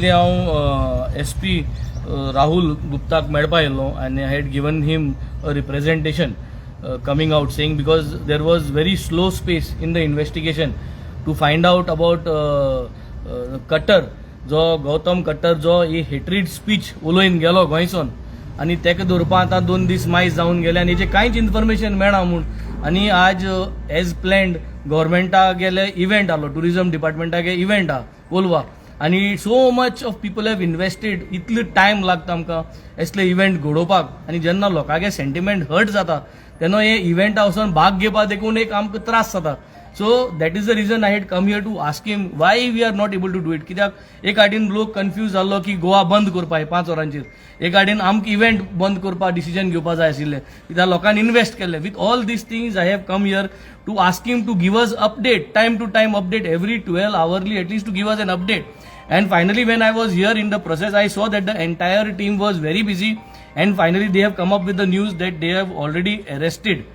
हांव SP Rahul Guptak मेळपा येयल्लो and I had given him a representation coming out saying because there was very slow space in the investigation to find out about Khattar जो गौतम खट्टर जो ही हेट्रीड speech उलोवन गेलो गोंयसून आनी तेका धरपा आतां 2 दीस मायज जावन गेले आनी हेचे कांयच इन्फॉर्मेशन मेळना म्हूण आनी आज एज प्लॅन्ड गव्हर्मेंटा गेले इव्हेंट आलो टुरिझम डिपार्टमेंटागे इव्हेंट आहा कोलवा आनी so much of people have invested इतलो टायम लागता आमकां असले इव्हेंट घडोवपाक आनी जेन्ना लोकांगे सेंटिमेंट हर्ट जाता तेन्ना हे इव्हेंटा वचून भाग घेवपाक देखून एक आमकां त्रास जाता. So that is the reason I had come here to ask him why we are not able to do it. कित्याक एक आडीन लोक कन्फ्यूज जाल्लो की गोवा बंद करपा 5 वरांचेर एक आडीन आमकां इव्हेंट बंद करपा डिसिजन घेवपा जाय आशिल्लें कित्याक लोकांनी इन्वेस्ट केल्ले. With all these things I have come here to ask him to give us update time to time update every 12 hourly at least to give us an update. And finally when I was here in the process I saw that the entire team was very busy and finally they have come up with the news that they have already arrested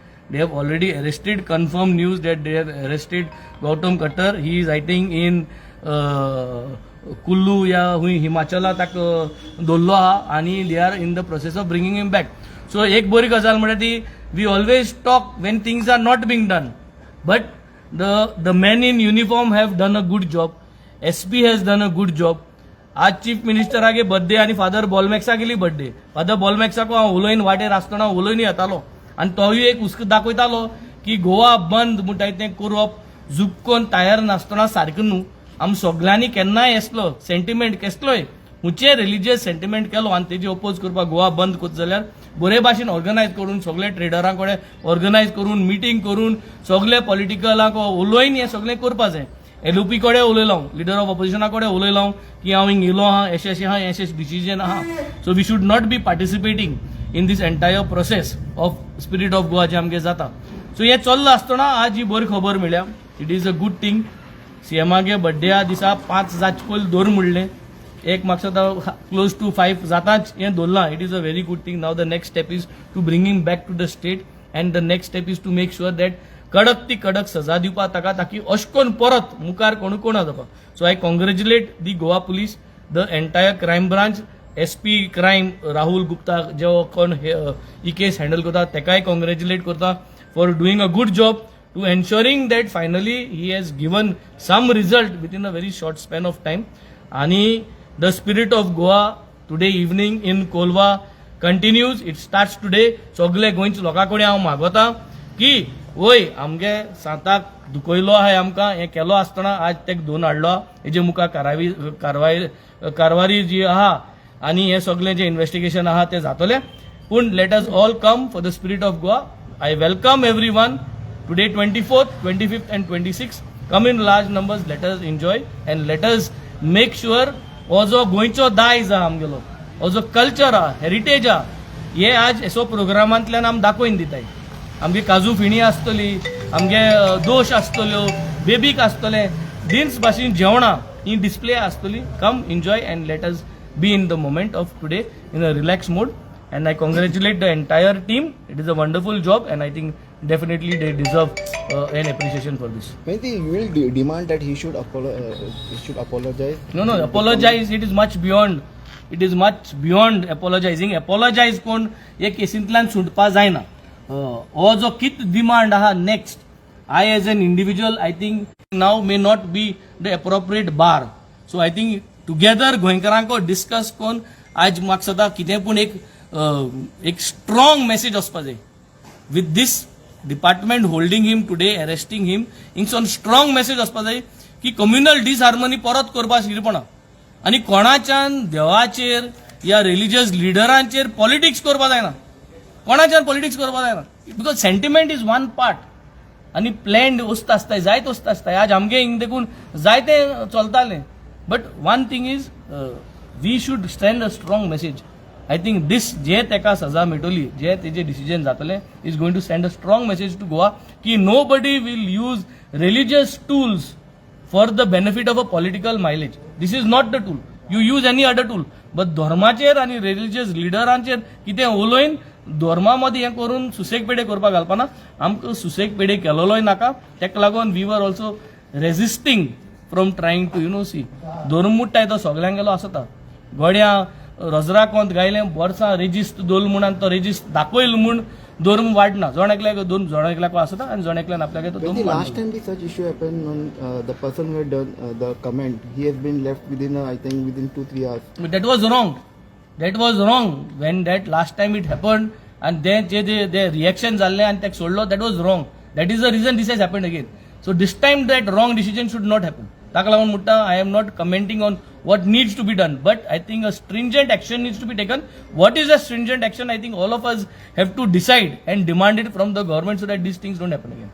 confirmed news that they have arrested Gautam Khattar. He is I think in Kullu या हुई हिमाचला तक दोल्लो आहा आणि they are in the process of bringing him back. So एक बरी गजाल म्हणटा ती we always talk when things are not being done but the men in uniform have done a good job. SP has done a good job. आज chief minister आगे birthday आणि father बॉलमॅक्सा गेली birthday father बॉलमॅक्साको हांव उलोवन वाटेर आसतना उलोवन येतालो आणि तोय एक हुस्को दाखयतालो की गोवा बंद म्हणटाय तें करप झुककोन तयार नासतना सारकें न्हू आम सगळ्यांनी केन्नाय असलो सेंटिमेंट कसलोय हुंचे रिलिजियस सेंटिमेंट केलो आनी तेजी ओपोज करपाक गोवा बंद करता जाल्यार बरे भाशेन ऑर्गनायज करून सगळे ट्रेडरां कडेन ऑर्गनायज करून मिटींग करून सगळे पॉलिटिकलांक उलोवन हें सगळें करपा जाय. LOP कडेन उलयलो लिडर ऑफ ऑपोजिशना कडेन उलयलो की हांव हिंग येयलो आहा एशें आहा एशें डिसिजन आहा. So we should not be participating in this entire process of spirit of Goa जे आमगे जाता. सो हें चल्लो आसतना आज ही बरी खबर मेळ्ळ्या. It is a good thing. CMागे बर्थडे दिसा 5 जाच पयलीं दवर म्हणलें एक म्हाका दिसता क्लोज टू 5 जाताच हें दवरलां. It is a very good thing. Now the next step is to bring him back to the state and the next step is to make sure that कडक ती कडक सजा दिवपा ताका ताकी अशकोन परत मुखार कोण जावपा. So I congratulate the Goa police the entire crime branch SP crime Rahul Gupta जो कोण ही केस हँडल करता तेकाय कॉंग्रेच्युलेट करता for doing a good job to ensuring that finally he has given some result within a very short span of time. आनी the spirit of Goa today evening in Colva continues. It starts today. सगळे गोंयच्या लोकां कडेन हांव मागोता की वय आमगे सांताक दुखयलो आहाय आमकां हें केलो आसतना आज तेका दोन हाडलो हेजे मुखार कारवारी जी आहा आनी हें सगळें जें इन्व्हेस्टिगेशन आहा तें जातलें. पूण let us all come for the spirit of Goa. I welcome every one today 24th, 25th and 26th. Come in large numbers. Let us enjoy and let us make sure हो जो गोंयचो दायज आहा आमगेलो हो जो कल्चर आहा हेरिटेज आहा हे आज एसो प्रोग्रामांतल्यान आमी दाखोवन दिताय. आमगे काजू फिणी आसतली आमगे दोश आसतल्यो बेबीक आसतले दिन्स भाशेन जेवणां ही डिस्प्ले आसतली. Come enjoy and let us be in the moment of today in a relax mode and I congratulate the entire team. It is a wonderful job and I think definitely they deserve an appreciation for this. Maybe you will demand that he should apologize. No, apologize. It is much beyond. It is much beyond apologizing. Apologize कोण हे केसींतल्यान सुटपा जायना. हो जो कित demand आहा next I as an individual I think now may not be the appropriate bar. So I think together गोंयकारांक discuss कोन आज म्हाका सदां कितें पूण एक स्ट्रॉंग मेसेज वचपा जाय with this department holding him today arresting him हिंगसोन स्ट्रॉंग मेसेज वचपा जाय की कम्युनल डिसहार्मनी परत करपा शिरपणा आनी कोणाच्यान देवाचेर या रिलिजियस लिडरांचेर पॉलिटिक्स करपा जायना. कोणाच्यान पॉलिटिक्स करपा जायना because sentiment is one part आनी प्लॅन्ड वस्त आसताय जायत वस्त आसताय. आज आमगे हिंग देखून जायते चलताले but one thing is we should send a strong message. I think this जे तेका सजा मेळटली जे तेजे डिसिजन जातले is going to send a strong message to Goa की nobody will use religious tools for the benefit of a political mileage. This is not the tool. You use any other tool but धर्माचेर आनी religious लिडरांचेर कितें उलोवन धर्मा मदीं हें करून सुसेग पेडे करपाक घालपाना. आमकां सुसेग पेडे केलोय नाका. तेका लागून we were also resisting from trying to see धरून मुट्टाय तो सगळ्यांक गेलो आसता गोड्या रजरा कोंत गायलें वर्सां रेजिस्ट दोल म्हणून तो रेजिस्ट दाखयलो म्हूण धरून वाडना जण एकल्याक दोन जण एकल्याक आसता आनी जण एकल्यान आपल्याक तो When the दोन last time the such issue happened on the person who had done the comment, he has been left within I think within 2-3 hours. That was wrong. That was wrong. When that last time it happened and they reaction जाल्ले and ताका सोडलो, that was wrong. That is the reason this has happened again. So this time that wrong decision should not happen. ताका लागून म्हणटा I am not commenting on what needs to be done, but I think a stringent action needs to be taken. What is a stringent action? I think all of us have to decide and demand it from the government so that these things don't happen again.